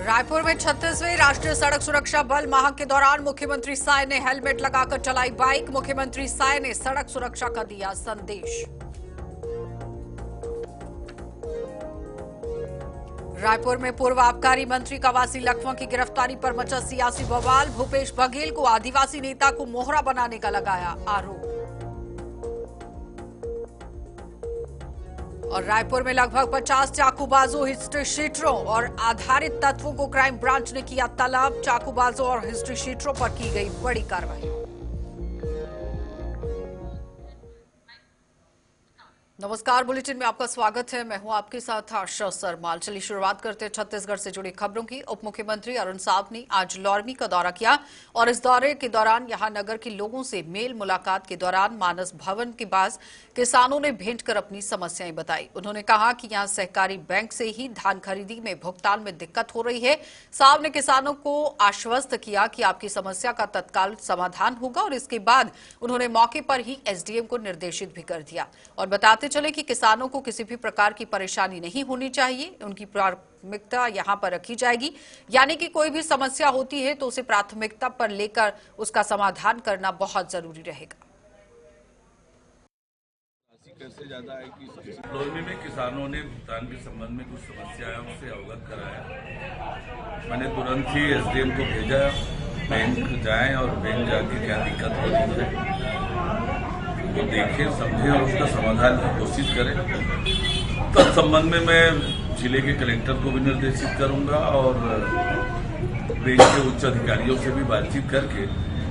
रायपुर में 36वें राष्ट्रीय सड़क सुरक्षा बल माह के दौरान मुख्यमंत्री साय ने हेलमेट लगाकर चलाई बाइक। मुख्यमंत्री साय ने सड़क सुरक्षा का दिया संदेश। रायपुर में पूर्व आबकारी मंत्री कवासी लखवा की गिरफ्तारी पर मचा सियासी बवाल। भूपेश बघेल को आदिवासी नेता को मोहरा बनाने का लगाया आरोप। और रायपुर में लगभग 50 चाकूबाजों, हिस्ट्री शीटरों और आधारित तत्वों को क्राइम ब्रांच ने किया तलब। चाकूबाजों और हिस्ट्री शीटरों पर की गई बड़ी कार्रवाई। नमस्कार, बुलेटिन में आपका स्वागत है। मैं हूं आपके साथ आशा सरमाल। चलिए शुरुआत करते हैं छत्तीसगढ़ से जुड़ी खबरों की। उप मुख्यमंत्री अरुण साव ने आज लौरमी का दौरा किया और इस दौरे के दौरान यहां नगर के लोगों से मेल मुलाकात के दौरान मानस भवन के पास किसानों ने भेंट कर अपनी समस्याएं बताई। उन्होंने कहा कि यहां सहकारी बैंक से ही धान खरीदी में भुगतान में दिक्कत हो रही है। साव ने किसानों को आश्वस्त किया कि आपकी समस्या का तत्काल समाधान होगा और इसके बाद उन्होंने मौके पर ही एसडीएम को निर्देशित भी कर दिया और बताते चले कि किसानों को किसी भी प्रकार की परेशानी नहीं होनी चाहिए। उनकी प्राथमिकता यहां पर रखी जाएगी, यानी कि कोई भी समस्या होती है तो उसे प्राथमिकता पर लेकर उसका समाधान करना बहुत जरूरी रहेगा। कैसे ज्यादा है कि लोरमी में किसानों ने भुगतान के संबंध में कुछ समस्या है उससे अवगत कराया। मैंने तुरंत ही एसडीएम को भेजा, बैंक जाएं और बैंक जाके क्या दिक्कत हो रही है तो देखें, समझें और उसका समाधान की कोशिश करें। तब संबंध में मैं जिले के कलेक्टर को भी निर्देशित करूंगा और बैंक के उच्च अधिकारियों से भी बातचीत करके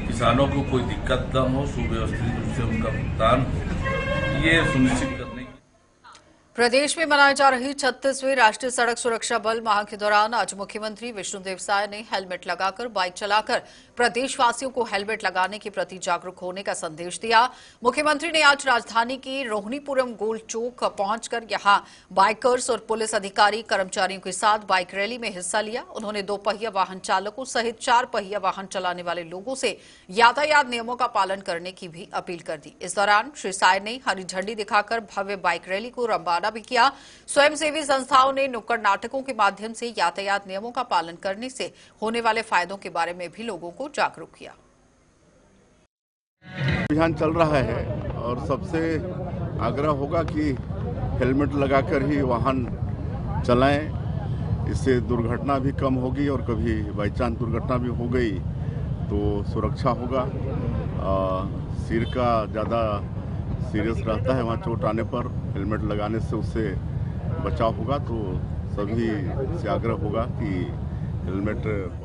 किसानों को कोई दिक्कत न हो, सुव्यवस्थित रूप से उनका भुगतान ये सुनिश्चित करने की। प्रदेश में मनाई जा रही 36वीं राष्ट्रीय सड़क सुरक्षा बल माह के दौरान आज मुख्यमंत्री विष्णुदेव साय ने हेलमेट लगाकर बाइक चलाकर प्रदेशवासियों को हेलमेट लगाने के प्रति जागरूक होने का संदेश दिया। मुख्यमंत्री ने आज राजधानी की रोहिणीपुरम गोल चौक पहुंचकर यहां बाइकर्स और पुलिस अधिकारी कर्मचारियों के साथ बाइक रैली में हिस्सा लिया। उन्होंने 2 पहिया वाहन चालकों सहित 4 पहिया वाहन चलाने वाले लोगों से यातायात नियमों का पालन करने की भी अपील कर दी। इस दौरान श्री साय ने हरी झंडी दिखाकर भव्य बाइक रैली को रवाना भी किया। स्वयंसेवी संस्थाओं ने नुक्कड़ नाटकों के माध्यम से यातायात नियमों का पालन करने से होने वाले फायदों के बारे में भी लोगों को जागरूक किया। अभियान चल रहा है और सबसे आग्रह होगा कि हेलमेट लगाकर ही वाहन चलाएं। इससे दुर्घटना भी कम होगी और कभी बाई चांस दुर्घटना भी हो गई तो सुरक्षा होगा। सिर का ज़्यादा सीरियस रहता है, वहाँ चोट आने पर हेलमेट लगाने से उससे बचाव होगा। तो सभी से आग्रह होगा कि हेलमेट।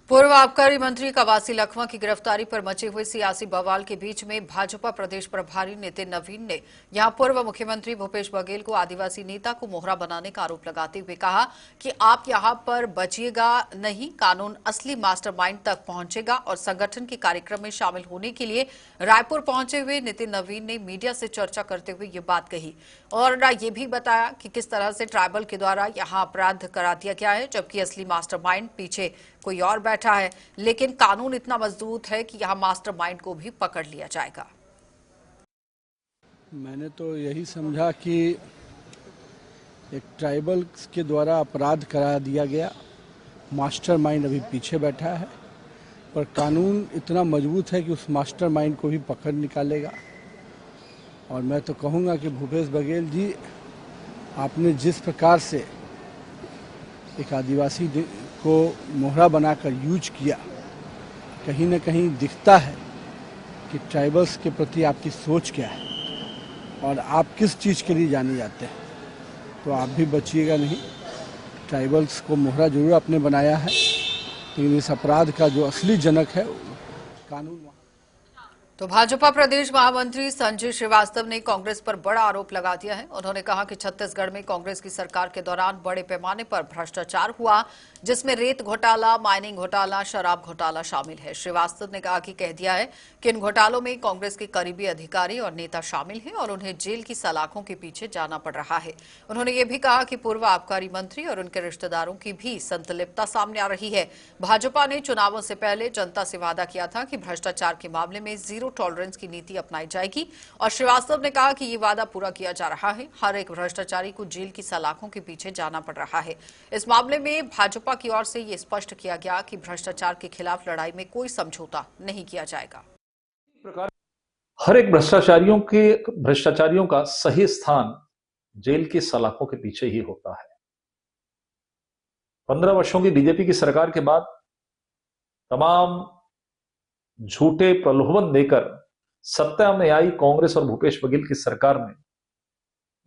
पूर्व आबकारी मंत्री कवासी लखवा की गिरफ्तारी पर मचे हुए सियासी बवाल के बीच में भाजपा प्रदेश प्रभारी नितिन नवीन ने यहां पूर्व मुख्यमंत्री भूपेश बघेल को आदिवासी नेता को मोहरा बनाने का आरोप लगाते हुए कहा कि आप यहां पर बचिएगा नहीं, कानून असली मास्टरमाइंड तक पहुंचेगा। और संगठन के कार्यक्रम में शामिल होने के लिए रायपुर पहुंचे हुए नितिन नवीन ने मीडिया से चर्चा करते हुए ये बात कही और ये भी बताया कि किस तरह से ट्राइबल के द्वारा यहां अपराध करा दिया गया है, जबकि असली मास्टरमाइंड पीछे कोई और बैठा है। लेकिन कानून इतना मजबूत है कि यहां मास्टरमाइंड को भी पकड़ लिया जाएगा। मैंने तो यही समझा कि एक ट्राइबल के द्वारा अपराध करा दिया गया, मास्टरमाइंड अभी पीछे बैठा है, पर कानून इतना मजबूत है कि उस मास्टरमाइंड को भी पकड़ निकालेगा। और मैं तो कहूँगा कि भूपेश बघेल जी, आपने जिस प्रकार से एक आदिवासी को मोहरा बनाकर यूज किया, कहीं न कहीं दिखता है कि ट्राइबल्स के प्रति आपकी सोच क्या है और आप किस चीज़ के लिए जाने जाते हैं। तो आप भी बचिएगा नहीं। ट्राइबल्स को मोहरा जरूर आपने बनाया है, लेकिन इस अपराध का जो असली जनक है कानून। तो भाजपा प्रदेश महामंत्री संजय श्रीवास्तव ने कांग्रेस पर बड़ा आरोप लगा दिया है। उन्होंने कहा कि छत्तीसगढ़ में कांग्रेस की सरकार के दौरान बड़े पैमाने पर भ्रष्टाचार हुआ, जिसमें रेत घोटाला, माइनिंग घोटाला, शराब घोटाला शामिल है। श्रीवास्तव ने कह दिया है कि इन घोटालों में कांग्रेस के करीबी अधिकारी और नेता शामिल हैं और उन्हें जेल की सलाखों के पीछे जाना पड़ रहा है। उन्होंने ये भी कहा कि पूर्व आबकारी मंत्री और उनके रिश्तेदारों की भी संलिप्तता सामने आ रही है। भाजपा ने चुनावों से पहले जनता से वादा किया था कि भ्रष्टाचार के मामले में 0 जीरो टॉलरेंस की नीति अपनाई जाएगी। और श्रीवास्तव ने कहा कि ये वादा पूरा किया जा रहा है। हर एक भ्रष्टाचारी को जेल की सलाखों के पीछे जाना पड़ रहा है। इस मामले में भाजपा की ओर से ये स्पष्ट किया गया कि भ्रष्टाचार के खिलाफ लड़ाई में कोई समझौता नहीं किया जाएगा। हर एक भ्रष्टाचारियों का सही स्थान जेल की सलाखों के पीछे ही होता है। 15 वर्षों की बीजेपी की सरकार के बाद तमाम झूठे प्रलोभन देकर सत्ता में आई कांग्रेस और भूपेश बघेल की सरकार ने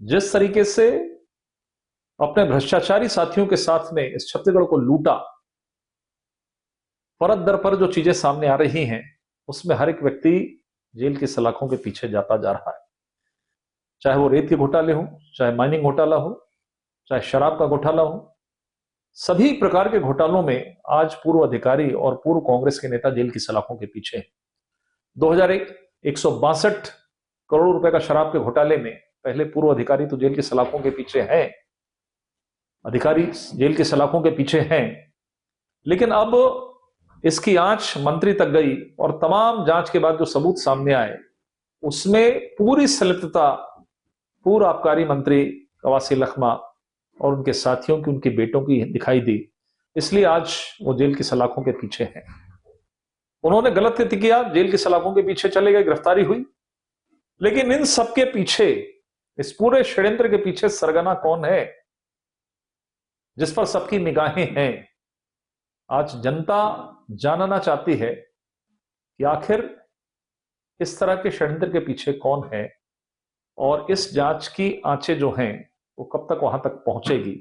जिस तरीके से अपने भ्रष्टाचारी साथियों के साथ में इस छत्तीसगढ़ को लूटा, परत दर पर जो चीजें सामने आ रही हैं उसमें हर एक व्यक्ति जेल की सलाखों के पीछे जाता जा रहा है। चाहे वो रेत के घोटाले हो, चाहे माइनिंग घोटाला हो, चाहे शराब का घोटाला हो, सभी प्रकार के घोटालों में आज पूर्व अधिकारी और पूर्व कांग्रेस के नेता जेल की सलाखों के पीछे हैं। 2001 162 करोड़ रुपए का शराब के घोटाले में पहले पूर्व अधिकारी तो जेल की सलाखों के पीछे हैं, अधिकारी जेल की सलाखों के पीछे हैं, लेकिन अब इसकी आंच मंत्री तक गई और तमाम जांच के बाद जो सबूत सामने आए उसमें पूरी संलिप्तता पूर्व आबकारी मंत्री कवासी लखमा और उनके साथियों की, उनके बेटों की दिखाई दी। इसलिए आज वो जेल की सलाखों के पीछे हैं। उन्होंने गलत कृत्य किया, जेल की सलाखों के पीछे चले गए, गिरफ्तारी हुई, लेकिन इन सबके पीछे, इस पूरे षड्यंत्र के पीछे सरगना कौन है जिस पर सबकी निगाहें हैं? आज जनता जानना चाहती है कि आखिर इस तरह के षड्यंत्र के पीछे कौन है और इस जांच की आंचें जो हैं वो कब तक वहां तक पहुंचेगी।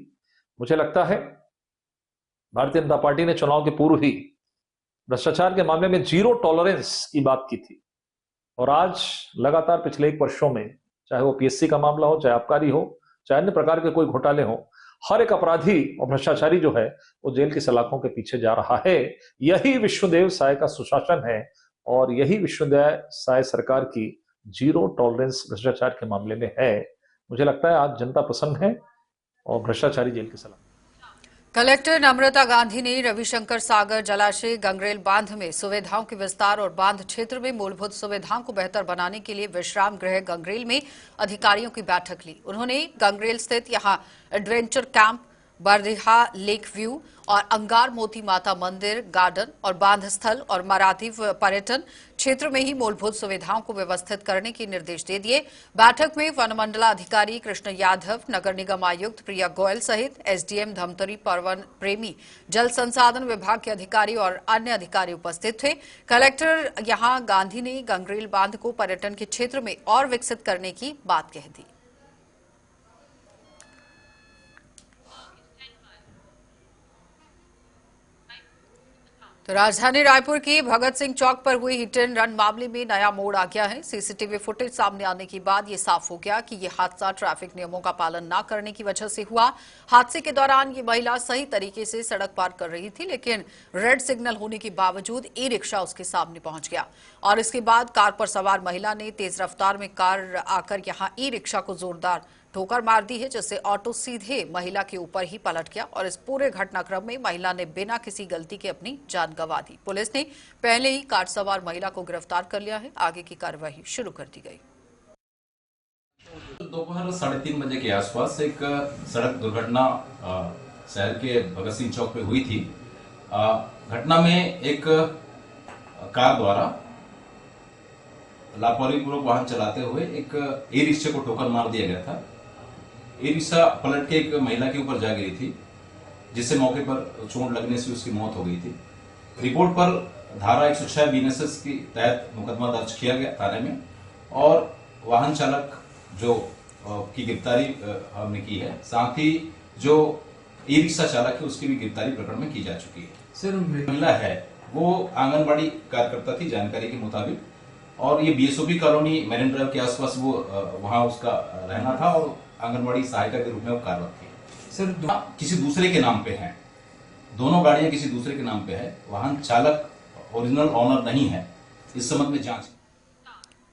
मुझे लगता है भारतीय जनता पार्टी ने चुनाव के पूर्व ही भ्रष्टाचार के मामले में जीरो टॉलरेंस की बात की थी और आज लगातार पिछले 1 वर्षों में, चाहे वो पीएससी का मामला हो, चाहे आबकारी हो, चाहे अन्य प्रकार के कोई घोटाले हो, हर एक अपराधी और भ्रष्टाचारी जो है वो जेल की सलाखों के पीछे जा रहा है। यही विष्णुदेव साय का सुशासन है और यही विष्णुदेव साय सरकार की जीरो टॉलरेंस भ्रष्टाचार के मामले में है। मुझे लगता है आज जनता प्रसन्न है और भ्रष्टाचारी जेल की सलाखों। कलेक्टर नम्रता गांधी ने रविशंकर सागर जलाशय गंगरेल बांध में सुविधाओं के विस्तार और बांध क्षेत्र में मूलभूत सुविधाओं को बेहतर बनाने के लिए विश्राम गृह गंगरेल में अधिकारियों की बैठक ली। उन्होंने गंगरेल स्थित यहां एडवेंचर कैंप, बरदीहा लेक व्यू और अंगार मोती माता मंदिर गार्डन और बांध स्थल और मराठी पर्यटन क्षेत्र में ही मूलभूत सुविधाओं को व्यवस्थित करने के निर्देश दे दिए। बैठक में वनमंडलाधिकारी कृष्ण यादव, नगर निगम आयुक्त प्रिया गोयल सहित एसडीएम धमतरी परवन प्रेमी, जल संसाधन विभाग के अधिकारी और अन्य अधिकारी उपस्थित थे। कलेक्टर यहां गांधी ने गंगरेल बांध को पर्यटन के क्षेत्र में और विकसित करने की बात कह दी। तो राजधानी रायपुर की भगत सिंह चौक पर हुई हिट एंड रन मामले में नया मोड़ आ गया है। सीसीटीवी फुटेज सामने आने के बाद ये साफ हो गया कि ये हादसा ट्रैफिक नियमों का पालन न करने की वजह से हुआ। हादसे के दौरान ये महिला सही तरीके से सड़क पार कर रही थी, लेकिन रेड सिग्नल होने के बावजूद ई रिक्शा उसके सामने पहुंच गया और इसके बाद कार पर सवार महिला ने तेज रफ्तार में कार आकर यहां ई रिक्शा को जोरदार ठोकर मार दी है, जिससे ऑटो सीधे महिला के ऊपर ही पलट गया और इस पूरे घटनाक्रम में महिला ने बिना किसी गलती के अपनी जान गंवा दी। पुलिस ने पहले ही कार सवार महिला को गिरफ्तार कर लिया है। आगे की कार्रवाई शुरू कर दी गई। दोपहर 3:30 बजे के आसपास एक सड़क दुर्घटना शहर के भगत सिंह चौक पे हुई थी। घटना में एक कार द्वारा लापरवाही पूर्वक वाहन चलाते हुए एक ई रिक्शा को ठोकर मार दिया गया था। ई रिक्शा पलट के एक महिला के ऊपर जा गिरी थी, जिससे मौके पर चोट लगने से उसकी मौत हो गई थी। रिपोर्ट पर धारा 106 बीएनएसएस के तहत मुकदमा दर्ज किया गया थाने में और वाहन चालक जो की गिरफ्तारी हमने की है। साथ ही जो ई रिक्शा चालक है उसकी भी गिरफ्तारी प्रकरण में की जा चुकी है। सर, महिला है वो आंगनबाड़ी कार्यकर्ता थी जानकारी के मुताबिक, और ये बीएसओपी कॉलोनी मेरिन ड्राइव के आसपास वो वहां उसका रहना था और आंगनबाड़ी सहायिका के रूप में वो कार्यरत थी। सर, किसी दूसरे के नाम पे है, दोनों गाड़ियां किसी दूसरे के नाम पे है, वाहन चालक ओरिजिनल ऑनर नहीं है। इस संबंध में जांच।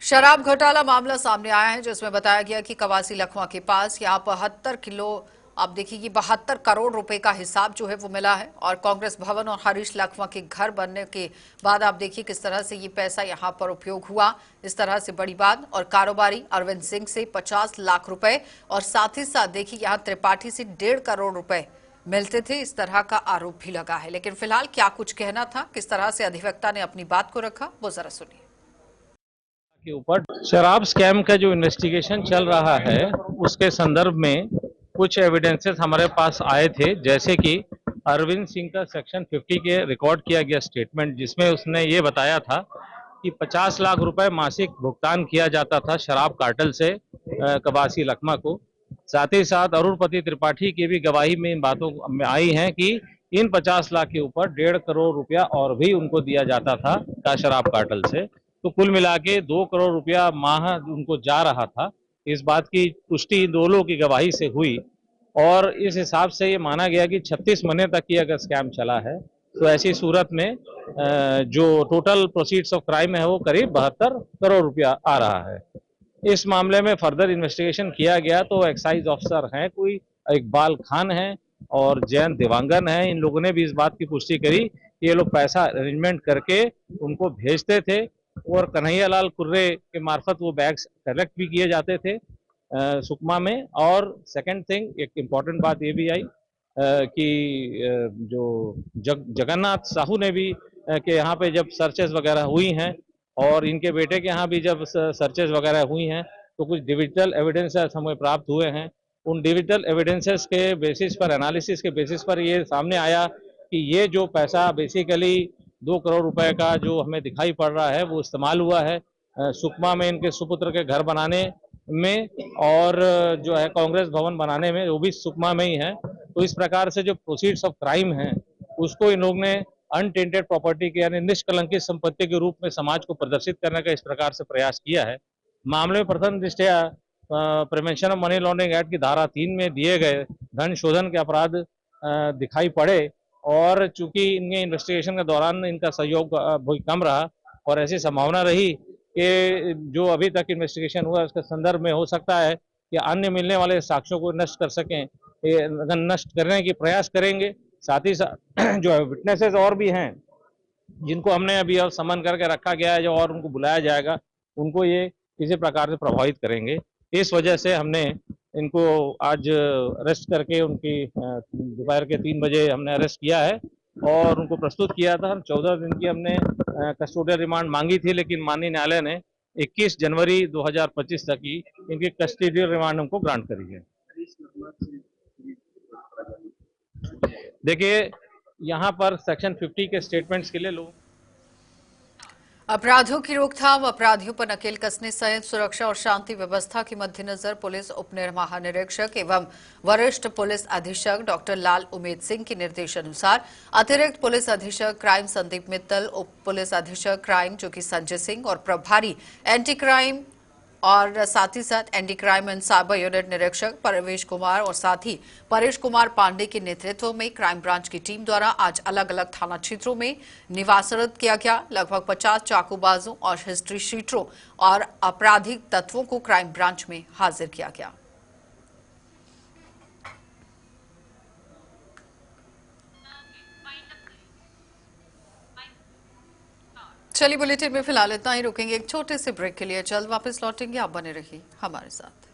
शराब घोटाला मामला सामने आया है, जिसमें बताया गया कि कवासी लखमा के पास यहां 72 किलो आप देखिए कि 72 करोड़ रुपए का हिसाब जो है वो मिला है और कांग्रेस भवन और हरीश लाखवा के घर बनने के बाद आप देखिए किस तरह से ये पैसा यहां पर उपयोग हुआ। इस तरह से बड़ी बात। और कारोबारी अरविंद सिंह से 50 लाख रुपए और साथ ही साथ देखिए यहां त्रिपाठी से 1.5 करोड़ रुपए मिलते थे, इस तरह का आरोप भी लगा है। लेकिन फिलहाल क्या कुछ कहना था, किस तरह से अधिवक्ता ने अपनी बात को रखा, वो जरा सुनिए। के ऊपर शराब स्कैम का जो इन्वेस्टिगेशन चल रहा है उसके संदर्भ में कुछ एविडेंसेस हमारे पास आए थे, जैसे कि अरविंद सिंह का सेक्शन 50 के रिकॉर्ड किया गया स्टेटमेंट, जिसमें उसने ये बताया था कि 50 लाख रुपए मासिक भुगतान किया जाता था शराब कार्टेल से कबासी लखमा को। साथ ही साथ अरुणपति त्रिपाठी की भी गवाही में इन बातों में आई है कि इन 50 लाख के ऊपर 1.5 करोड़ रुपया और भी उनको दिया जाता था का शराब कार्टेल से। तो कुल मिला के 2 करोड़ रुपया माह उनको जा रहा था। इस बात की पुष्टि इन दोनों की गवाही से हुई और इस हिसाब से ये माना गया कि 36 महीने तक की अगर स्कैम चला है तो ऐसी सूरत में जो टोटल प्रोसीड्स ऑफ क्राइम है वो करीब 72 करोड़ रुपया आ रहा है। इस मामले में फर्दर इन्वेस्टिगेशन किया गया तो एक्साइज ऑफिसर हैं कोई इकबाल खान है और जयंत देवांगन है, इन लोगों ने भी इस बात की पुष्टि करी कि ये लोग पैसा अरेंजमेंट करके उनको भेजते थे और कन्हैया लाल कुर्रे के मार्फत वो बैग्स कलेक्ट भी किए जाते थे सुकमा में। और सेकंड थिंग, एक इम्पॉर्टेंट बात ये भी आई कि जो जगन्नाथ साहू ने भी के यहाँ पे जब सर्चेस वगैरह हुई हैं और इनके बेटे के यहाँ भी जब सर्चेस वगैरह हुई हैं तो कुछ डिजिटल एविडेंसेस हमें प्राप्त हुए हैं। उन डिजिटल एविडेंसेस के बेसिस पर, एनालिसिस के बेसिस पर ये सामने आया कि ये जो पैसा बेसिकली 2 करोड़ रुपए का जो हमें दिखाई पड़ रहा है वो इस्तेमाल हुआ है सुकमा में इनके सुपुत्र के घर बनाने में और जो है कांग्रेस भवन बनाने में, वो भी सुकमा में ही है। तो इस प्रकार से जो प्रोसीड्स ऑफ क्राइम है उसको इन लोग ने अनटेंटेड प्रॉपर्टी के यानी निष्कलंकित संपत्ति के रूप में समाज को प्रदर्शित करने का इस प्रकार से प्रयास किया है। मामले में प्रथम दृष्टया prevention of money laundering act की धारा 3 में दिए गए धन शोधन के अपराध दिखाई पड़े और चूंकि इनके इन्वेस्टिगेशन के दौरान इनका सहयोग बहुत कम रहा और ऐसी संभावना रही कि जो अभी तक इन्वेस्टिगेशन हुआ उसके संदर्भ में हो सकता है कि अन्य मिलने वाले साक्ष्यों को नष्ट कर सकें, नष्ट करने की प्रयास करेंगे। साथ ही साथ जो विटनेसेस और भी हैं जिनको हमने अभी और समन करके रखा गया है, जो और उनको बुलाया जाएगा, उनको ये किसी प्रकार से प्रभावित करेंगे। इस वजह से हमने इनको आज अरेस्ट करके उनकी दोपहर के 3 बजे हमने अरेस्ट किया है और उनको प्रस्तुत किया था। 14 दिन की हमने कस्टोडियल रिमांड मांगी थी, लेकिन माननीय न्यायालय ने 21 जनवरी 2025 तक की इनकी कस्टोडियल रिमांड हमको ग्रांट करी है। देखिए, यहाँ पर सेक्शन 50 के स्टेटमेंट्स के लिए लोग अपराधों की रोकथाम, अपराधियों पर नकेल कसने सहित सुरक्षा और शांति व्यवस्था के मद्देनजर पुलिस उप महानिरीक्षक एवं वरिष्ठ पुलिस अधीक्षक डॉक्टर लाल उमेद सिंह के निर्देशानुसार अतिरिक्त पुलिस अधीक्षक क्राइम संदीप मित्तल, उप पुलिस अधीक्षक क्राइम जो कि संजय सिंह और प्रभारी एंटी क्राइम और साथ ही साथ anti crime and cyber unit निरीक्षक परवेश कुमार और साथ ही परेश कुमार पांडे के नेतृत्व में क्राइम ब्रांच की टीम द्वारा आज अलग अलग थाना क्षेत्रों में निवासरत किया गया। लगभग 50 चाकूबाजों और हिस्ट्री शीटरों और आपराधिक तत्वों को क्राइम ब्रांच में हाजिर किया गया। चलिए, बुलेटिन में फिलहाल इतना ही। रुकेंगे एक छोटे से ब्रेक के लिए, जल्द वापस लौटेंगे। आप बने रहिए हमारे साथ।